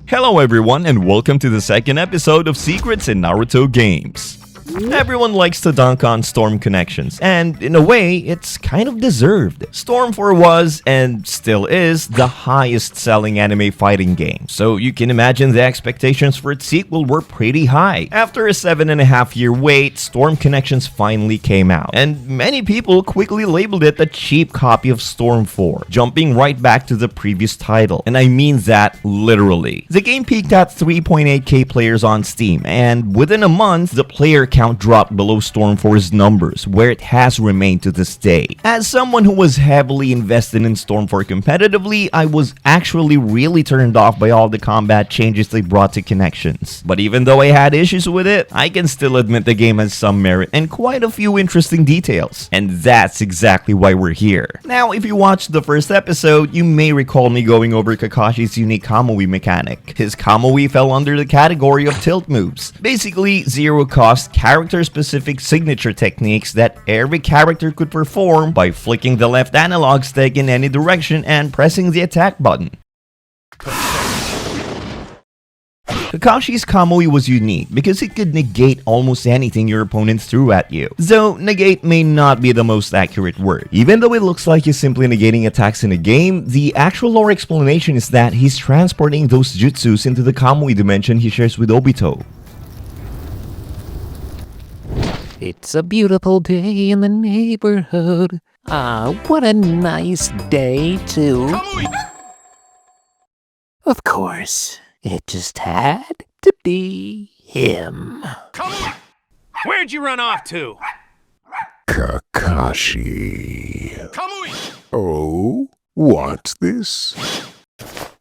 Hello everyone and welcome to the second episode of Secrets in Naruto Games. Everyone likes to dunk on Storm connections, and in a way, it's kind of deserved. Storm 4 was, and still is, the highest selling anime fighting game, so you can imagine the expectations for its sequel were pretty high. After a 7.5-year wait, Storm Connections finally came out, and many people quickly labeled it a cheap copy of Storm 4, jumping right back to the previous title, and I mean that literally. The game peaked at 3.8k players on Steam, and within a month, the player count dropped below Storm 4's numbers, where it has remained to this day. As someone who was heavily invested in Storm 4 competitively, I was actually really turned off by all the combat changes they brought to Connections. But even though I had issues with it, I can still admit the game has some merit and quite a few interesting details. And that's exactly why we're here. Now, if you watched the first episode, you may recall me going over Kakashi's unique Kamui mechanic. His Kamui fell under the category of tilt moves. Basically, zero-cost character-specific signature techniques that every character could perform by flicking the left analog stick in any direction and pressing the attack button. Kakashi's Kamui was unique because it could negate almost anything your opponent threw at you. Though negate may not be the most accurate word. Even though it looks like he's simply negating attacks in a game, the actual lore explanation is that he's transporting those jutsus into the Kamui dimension he shares with Obito. It's a beautiful day in the neighborhood. Ah, what a nice day too. Of course, it just had to be him. Where'd you run off to? Kakashi. Kamui! Oh, what's this?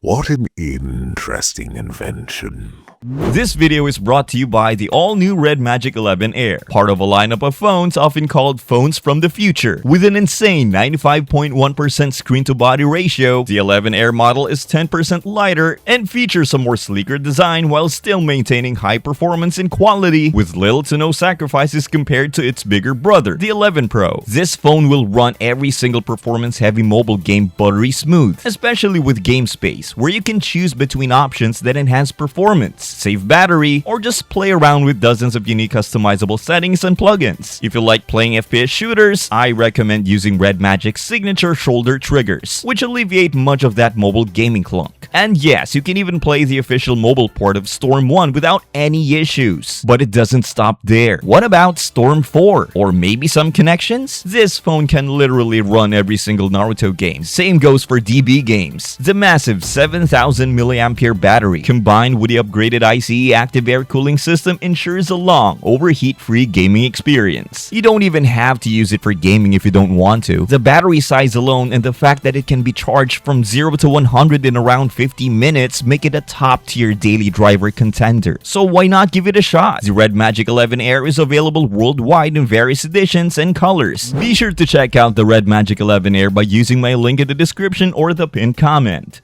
What an interesting invention. This video is brought to you by the all-new Red Magic 11 Air, part of a lineup of phones often called phones from the future. With an insane 95.1% screen-to-body ratio, the 11 Air model is 10% lighter and features a more sleeker design while still maintaining high performance and quality with little to no sacrifices compared to its bigger brother, the 11 Pro. This phone will run every single performance-heavy mobile game buttery smooth, especially with game space, where you can choose between options that enhance performance, save battery, or just play around with dozens of unique customizable settings and plugins. If you like playing FPS shooters, I recommend using Red Magic's signature shoulder triggers, which alleviate much of that mobile gaming clunk. And yes, you can even play the official mobile port of Storm 1 without any issues. But it doesn't stop there. What about Storm 4? Or maybe some Connections? This phone can literally run every single Naruto game. Same goes for DB games. The massive 7000 mAh battery, combined with the upgraded ICE active air cooling system, ensures a long, overheat-free gaming experience. You don't even have to use it for gaming if you don't want to. The battery size alone and the fact that it can be charged from 0 to 100 in around 50 minutes make it a top-tier daily driver contender. So why not give it a shot? The Red Magic 11 Air is available worldwide in various editions and colors. Be sure to check out the Red Magic 11 Air by using my link in the description or the pinned comment.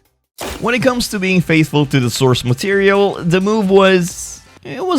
When it comes to being faithful to the source material, the move was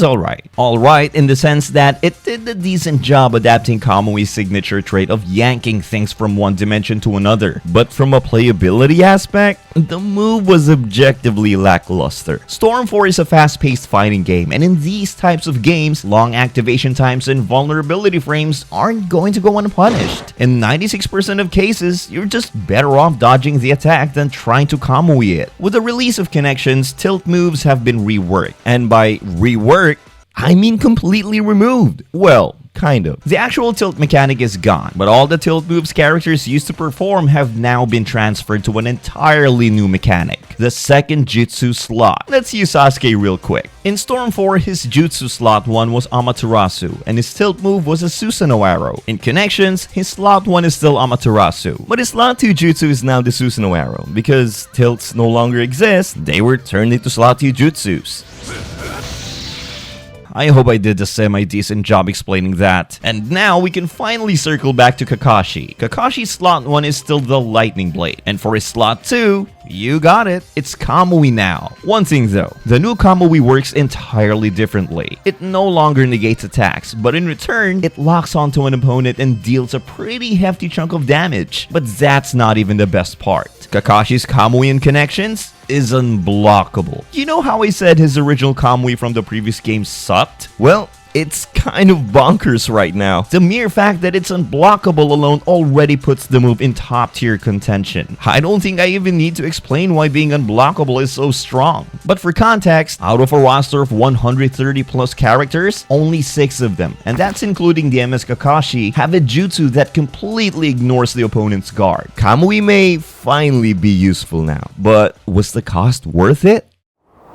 alright. Alright in the sense that it did a decent job adapting Kamui's signature trait of yanking things from one dimension to another. But from a playability aspect, the move was objectively lackluster. Storm 4 is a fast-paced fighting game, and in these types of games, long activation times and vulnerability frames aren't going to go unpunished. In 96% of cases, you're just better off dodging the attack than trying to Kamui it. With the release of Connections, tilt moves have been reworked, and by rework, I mean completely removed. Well, kind of. The actual tilt mechanic is gone, but all the tilt moves characters used to perform have now been transferred to an entirely new mechanic, the second jutsu slot. Let's use Sasuke real quick. In Storm 4, his jutsu slot 1 was Amaterasu, and his tilt move was a Susanoo arrow. In Connections, his slot 1 is still Amaterasu, but his slot 2 jutsu is now the Susanoo arrow. Because tilts no longer exist, they were turned into slot 2 jutsus. I hope I did a semi-decent job explaining that. And now we can finally circle back to Kakashi. Kakashi's slot 1 is still the Lightning Blade, and for his slot 2, you got it, it's Kamui now. One thing though, the new Kamui works entirely differently. It no longer negates attacks, but in return, it locks onto an opponent and deals a pretty hefty chunk of damage. But that's not even the best part. Kakashi's Kamui and connections is unblockable. You know how I said his original Kamui from the previous game sucked? Well, it's kind of bonkers right now. The mere fact that it's unblockable alone already puts the move in top tier contention. I don't think I even need to explain why being unblockable is so strong. But for context, out of a roster of 130 plus characters, only 6 of them, and that's including the MS Kakashi, have a jutsu that completely ignores the opponent's guard. Kamui may finally be useful now, but was the cost worth it?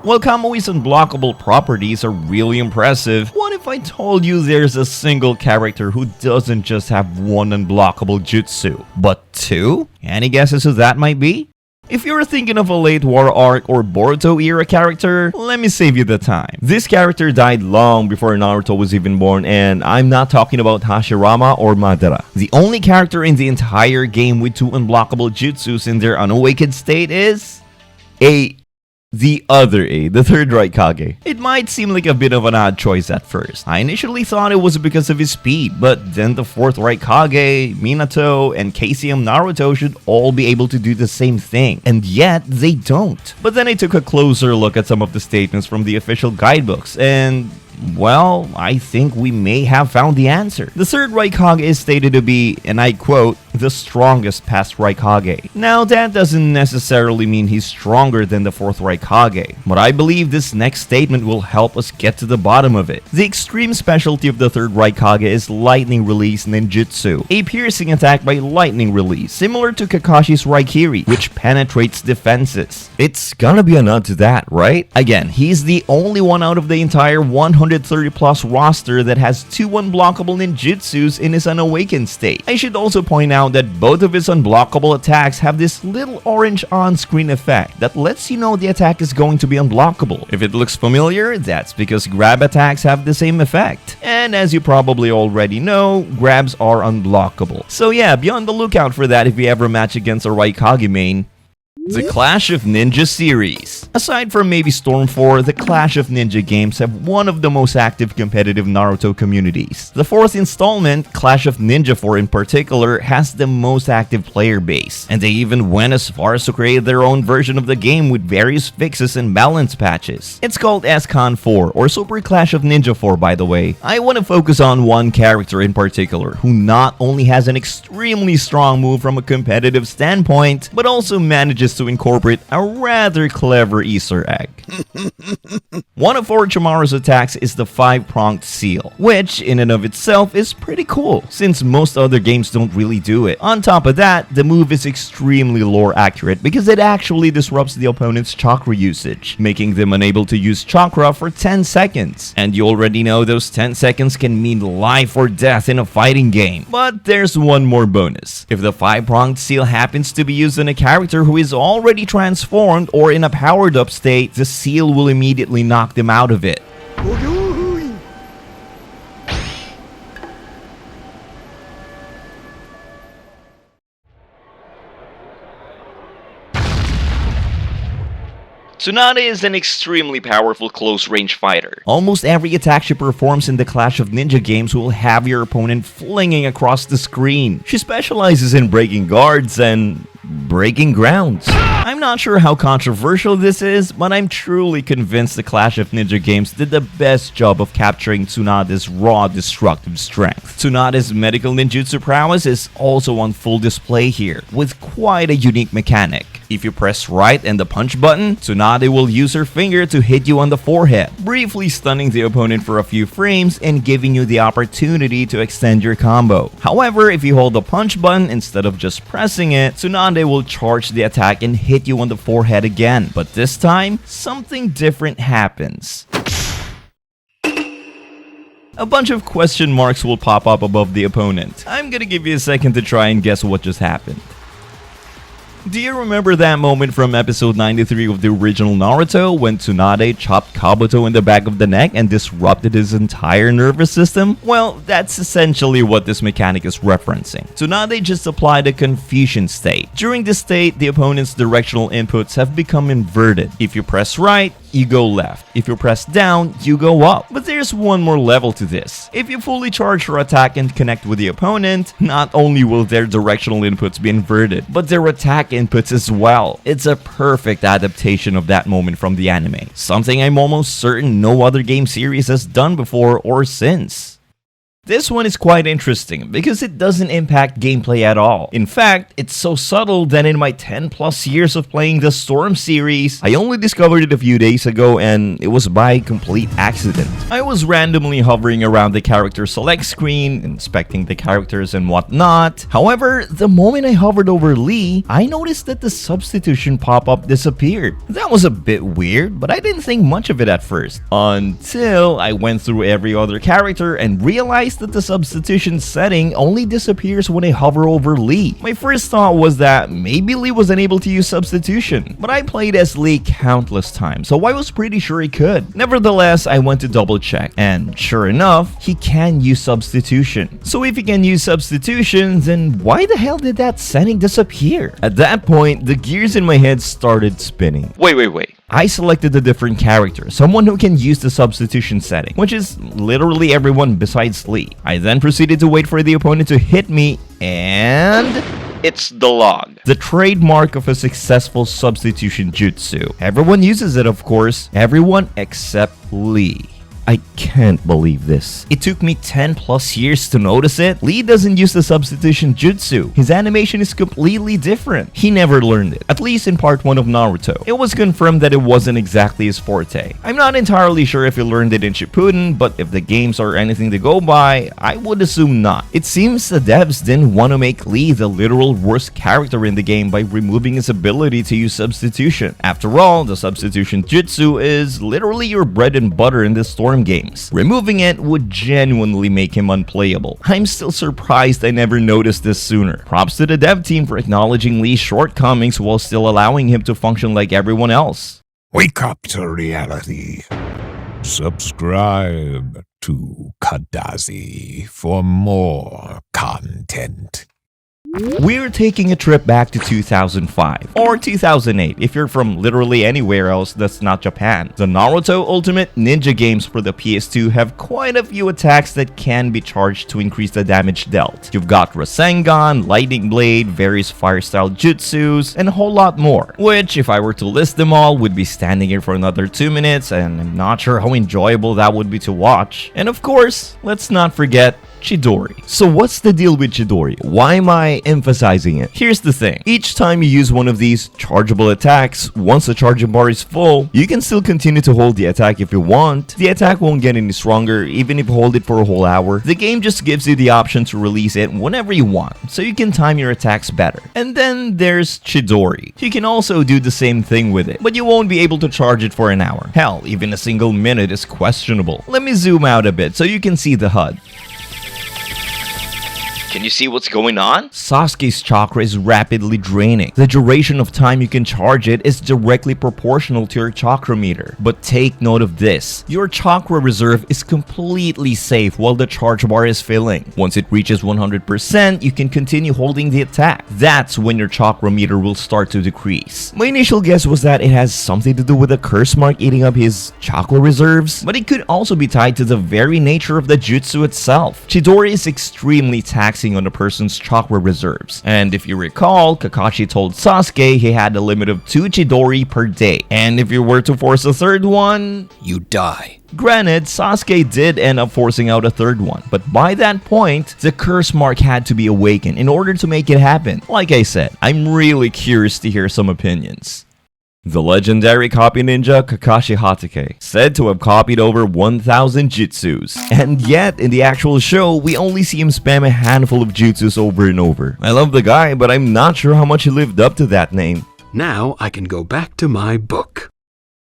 While Kamui's unblockable properties are really impressive, what if I told you there's a single character who doesn't just have one unblockable jutsu, but 2? Any guesses who that might be? If you're thinking of a late War Arc or Boruto era character, let me save you the time. This character died long before Naruto was even born, and I'm not talking about Hashirama or Madara. The only character in the entire game with 2 unblockable jutsus in their unawakened state is the other the third Raikage. It might seem like a bit of an odd choice at first. I initially thought it was because of his speed, but then the 4th Raikage, Minato, and KCM Naruto should all be able to do the same thing, and yet they don't. But then I took a closer look at some of the statements from the official guidebooks, and well, I think we may have found the answer. The 3rd Raikage is stated to be, and I quote, the strongest past Raikage. Now, that doesn't necessarily mean he's stronger than the 4th Raikage, but I believe this next statement will help us get to the bottom of it. The extreme specialty of the 3rd Raikage is Lightning Release Ninjutsu, a piercing attack by lightning release, similar to Kakashi's Raikiri, which penetrates defenses. It's gonna be a nod to that, right? Again, he's the only one out of the entire 130 plus roster that has 2 unblockable ninjutsus in his unawakened state. I should also point out that both of his unblockable attacks have this little orange on-screen effect that lets you know the attack is going to be unblockable. If it looks familiar, that's because grab attacks have the same effect. And as you probably already know, grabs are unblockable. So yeah, be on the lookout for that if you ever match against a Raikage main. The Clash of Ninja series. Aside from maybe Storm 4, the Clash of Ninja games have one of the most active competitive Naruto communities. The 4th installment, Clash of Ninja 4 in particular, has the most active player base, and they even went as far as to create their own version of the game with various fixes and balance patches. It's called SCON 4, or Super Clash of Ninja 4 by the way. I want to focus on one character in particular, who not only has an extremely strong move from a competitive standpoint, but also manages to incorporate a rather clever Easter egg. One of Orochimaru's attacks is the 5-pronged seal, which in and of itself is pretty cool, since most other games don't really do it. On top of that, the move is extremely lore accurate because it actually disrupts the opponent's chakra usage, making them unable to use chakra for 10 seconds. And you already know those 10 seconds can mean life or death in a fighting game. But there's one more bonus. If the 5-pronged seal happens to be used in a character who is already transformed or in a powered up state, the seal will immediately knock them out of it. Tsunade is an extremely powerful close-range fighter. Almost every attack she performs in the Clash of Ninja games will have your opponent flinging across the screen. She specializes in breaking guards and breaking grounds. I'm not sure how controversial this is, but I'm truly convinced the Clash of Ninja games did the best job of capturing Tsunade's raw destructive strength. Tsunade's medical ninjutsu prowess is also on full display here, with quite a unique mechanic. If you press right and the punch button, Tsunade will use her finger to hit you on the forehead, briefly stunning the opponent for a few frames and giving you the opportunity to extend your combo. However, if you hold the punch button instead of just pressing it, Tsunade will charge the attack and hit you on the forehead again. But this time, something different happens. A bunch of question marks will pop up above the opponent. I'm gonna give you a second to try and guess what just happened. Do you remember that moment from episode 93 of the original Naruto when Tsunade chopped Kabuto in the back of the neck and disrupted his entire nervous system? Well, that's essentially what this mechanic is referencing. Tsunade just applied a confusion state. During this state, the opponent's directional inputs have become inverted. If you press right, you go left. If you press down, you go up. But there's one more level to this. If you fully charge your attack and connect with the opponent, not only will their directional inputs be inverted, but their attack inputs as well. It's a perfect adaptation of that moment from the anime. Something I'm almost certain no other game series has done before or since. This one is quite interesting because it doesn't impact gameplay at all. In fact, it's so subtle that in my 10 plus years of playing the Storm series, I only discovered it a few days ago and it was by complete accident. I was randomly hovering around the character select screen, inspecting the characters and whatnot. However, the moment I hovered over Lee, I noticed that the substitution pop-up disappeared. That was a bit weird, but I didn't think much of it at first. Until I went through every other character and realized that the substitution setting only disappears when I hover over Lee. My first thought was that maybe Lee was unable to use substitution, but I played as Lee countless times, so I was pretty sure he could. Nevertheless, I went to double check, and sure enough, he can use substitution. So if he can use substitution, then why the hell did that setting disappear? At that point, the gears in my head started spinning. Wait. I selected a different character, someone who can use the substitution setting, which is literally everyone besides Lee. I then proceeded to wait for the opponent to hit me, and it's the log, the trademark of a successful substitution jutsu. Everyone uses it, of course, everyone except Lee. I can't believe this. It took me 10 plus years to notice it. Lee doesn't use the substitution jutsu. His animation is completely different. He never learned it, at least in part 1 of Naruto. It was confirmed that it wasn't exactly his forte. I'm not entirely sure if he learned it in Shippuden, but if the games are anything to go by, I would assume not. It seems the devs didn't want to make Lee the literal worst character in the game by removing his ability to use substitution. After all, the substitution jutsu is literally your bread and butter in this Storm games. Removing it would genuinely make him unplayable. I'm still surprised I never noticed this sooner. Props to the dev team for acknowledging Lee's shortcomings while still allowing him to function like everyone else. Wake up to reality. Subscribe to KaDazee for more content. We're taking a trip back to 2005, or 2008 if you're from literally anywhere else that's not Japan. The Naruto Ultimate Ninja games for the PS2 have quite a few attacks that can be charged to increase the damage dealt. You've got Rasengan, Lightning Blade, various fire-style jutsus, and a whole lot more, which if I were to list them all would be standing here for another 2 minutes, and I'm not sure how enjoyable that would be to watch. And of course, let's not forget Chidori. So what's the deal with Chidori? Why am I emphasizing it? Here's the thing. Each time you use one of these chargeable attacks, once the charging bar is full, you can still continue to hold the attack if you want. The attack won't get any stronger even if you hold it for a whole hour. The game just gives you the option to release it whenever you want, so you can time your attacks better. And then there's Chidori. You can also do the same thing with it, but you won't be able to charge it for an hour. Hell, even a single minute is questionable. Let me zoom out a bit so you can see the HUD. Can you see what's going on? Sasuke's chakra is rapidly draining. The duration of time you can charge it is directly proportional to your chakra meter. But take note of this. Your chakra reserve is completely safe while the charge bar is filling. Once it reaches 100%, you can continue holding the attack. That's when your chakra meter will start to decrease. My initial guess was that it has something to do with a curse mark eating up his chakra reserves, but it could also be tied to the very nature of the jutsu itself. Chidori is extremely taxing on a person's chakra reserves. And if you recall, Kakashi told Sasuke he had a limit of 2 Chidori per day. And if you were to force a third one, you die. Granted, Sasuke did end up forcing out a third one, but by that point, the curse mark had to be awakened in order to make it happen. Like I said, I'm really curious to hear some opinions. The legendary copy ninja Kakashi Hatake, said to have copied over 1,000 jutsus. And yet, in the actual show, we only see him spam a handful of jutsus over and over. I love the guy, but I'm not sure how much he lived up to that name. Now I can go back to my book.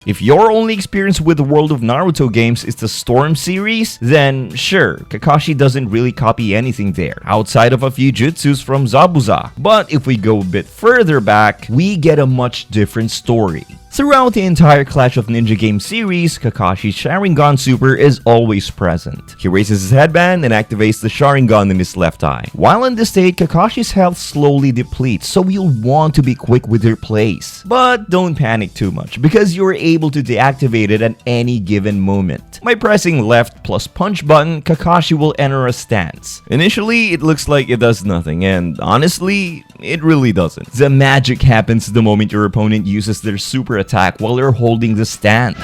If your only experience with the world of Naruto games is the Storm series, then sure, Kakashi doesn't really copy anything there, outside of a few jutsus from Zabuza. But if we go a bit further back, we get a much different story. Throughout the entire Clash of Ninja game series, Kakashi's Sharingan Super is always present. He raises his headband and activates the Sharingan in his left eye. While in this state, Kakashi's health slowly depletes, so you'll want to be quick with your plays. But don't panic too much, because you're able to deactivate it at any given moment. By pressing left plus punch button, Kakashi will enter a stance. Initially, it looks like it does nothing, and honestly, it really doesn't. The magic happens the moment your opponent uses their super attack while you're holding the stance.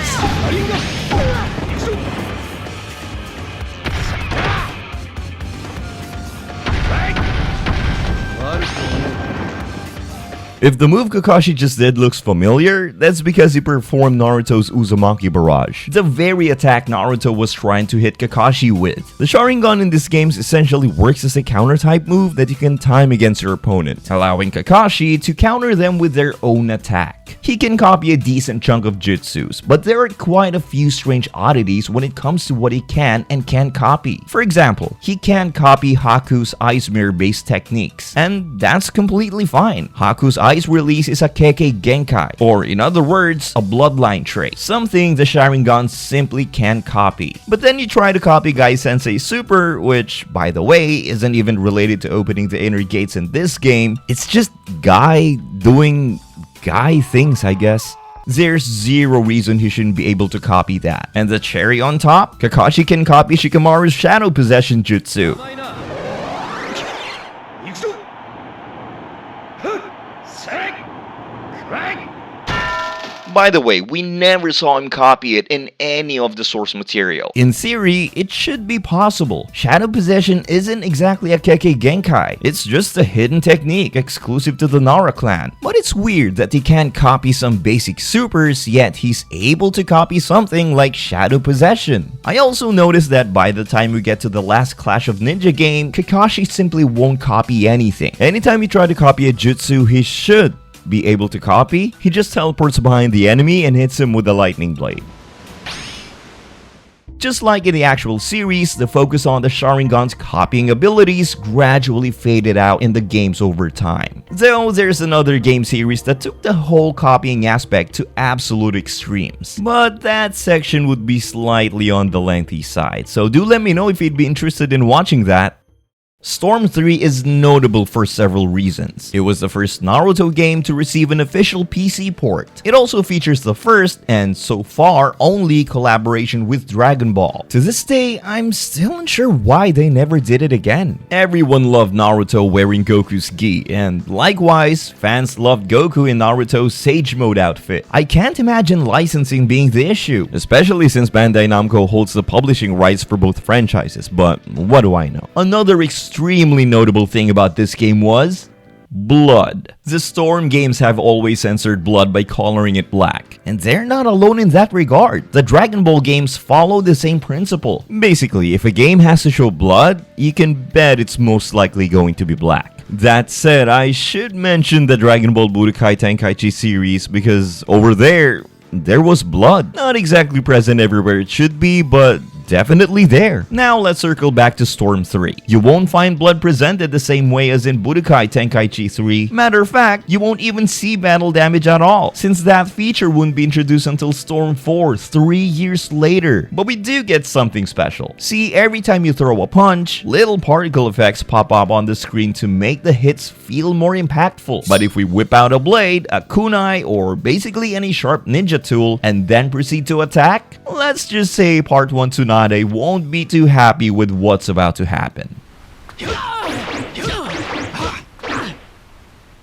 If the move Kakashi just did looks familiar, that's because he performed Naruto's Uzumaki Barrage, the very attack Naruto was trying to hit Kakashi with. The Sharingan in this game essentially works as a counter-type move that you can time against your opponent, allowing Kakashi to counter them with their own attack. He can copy a decent chunk of jutsus, but there are quite a few strange oddities when it comes to what he can and can't copy. For example, he can't copy Haku's Ice Mirror based techniques, and that's completely fine. Haku's Ice release is a Kekkei Genkai, or in other words, a bloodline trait, something the Sharingan simply can't copy. But then you try to copy Gai Sensei's Super, which, by the way, isn't even related to opening the inner gates in this game. It's just Gai doing Guy things, I guess. There's zero reason he shouldn't be able to copy that. And the cherry on top? Kakashi can copy Shikamaru's Shadow Possession Jutsu. By the way, we never saw him copy it in any of the source material. In theory, it should be possible. Shadow Possession isn't exactly a Kekkei Genkai. It's just a hidden technique exclusive to the Nara clan. But it's weird that he can't copy some basic supers, yet he's able to copy something like Shadow Possession. I also noticed that by the time we get to the last Clash of Ninja game, Kakashi simply won't copy anything. Anytime you try to copy a jutsu he should be able to copy, he just teleports behind the enemy and hits him with a lightning blade. Just like in the actual series, the focus on the Sharingan's copying abilities gradually faded out in the games over time. Though there's another game series that took the whole copying aspect to absolute extremes. But that section would be slightly on the lengthy side, so do let me know if you'd be interested in watching that. Storm 3 is notable for several reasons. It was the first Naruto game to receive an official PC port. It also features the first, and so far only, collaboration with Dragon Ball. To this day, I'm still unsure why they never did it again. Everyone loved Naruto wearing Goku's gi, and likewise, fans loved Goku in Naruto's Sage Mode outfit. I can't imagine licensing being the issue, especially since Bandai Namco holds the publishing rights for both franchises, but what do I know? Another extremely notable thing about this game was blood. The Storm games have always censored blood by coloring it black, and they're not alone in that regard. The Dragon Ball games follow the same principle. Basically, if a game has to show blood, you can bet it's most likely going to be black. That said, I should mention the Dragon Ball Budokai Tenkaichi series because over there was blood. Not exactly present everywhere it should be, but definitely there. Now let's circle back to Storm 3. You won't find blood presented the same way as in Budokai Tenkaichi 3. Matter of fact, you won't even see battle damage at all, since that feature wouldn't be introduced until Storm 4, 3 years later. But we do get something special. See, every time you throw a punch, little particle effects pop up on the screen to make the hits feel more impactful. But if we whip out a blade, a kunai, or basically any sharp ninja tool, and then proceed to attack, let's just say Part 1 Tsunade won't be too happy with what's about to happen.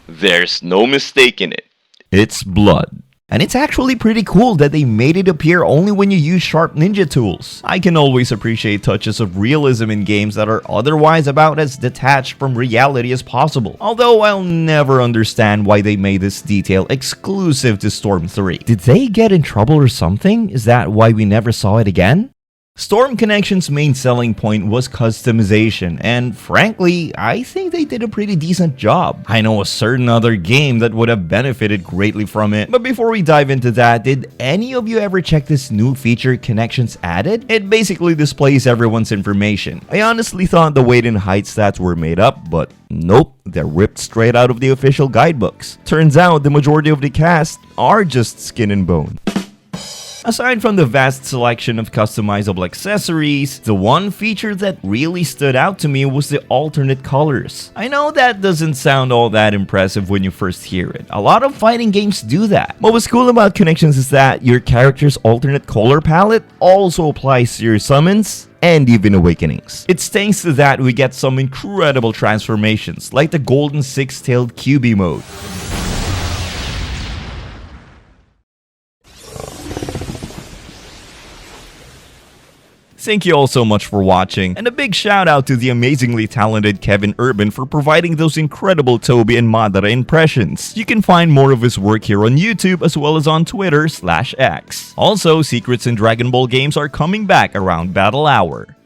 There's no mistaking it. It's blood. And it's actually pretty cool that they made it appear only when you use sharp ninja tools. I can always appreciate touches of realism in games that are otherwise about as detached from reality as possible. Although I'll never understand why they made this detail exclusive to Storm 3. Did they get in trouble or something? Is that why we never saw it again? Storm Connection's main selling point was customization, and frankly, I think they did a pretty decent job. I know a certain other game that would have benefited greatly from it, but before we dive into that, did any of you ever check this new feature Connections added? It basically displays everyone's information. I honestly thought the weight and height stats were made up, but nope, they're ripped straight out of the official guidebooks. Turns out the majority of the cast are just skin and bone. Aside from the vast selection of customizable accessories, the one feature that really stood out to me was the alternate colors. I know that doesn't sound all that impressive when you first hear it. A lot of fighting games do that. But what's cool about Connections is that your character's alternate color palette also applies to your summons and even awakenings. It's thanks to that we get some incredible transformations, like the golden six-tailed QB mode. Thank you all so much for watching, and a big shout out to the amazingly talented Kevin Urban for providing those incredible Tobi and Madara impressions. You can find more of his work here on YouTube as well as on Twitter/X. Also, Secrets in Dragon Ball games are coming back around Battle Hour.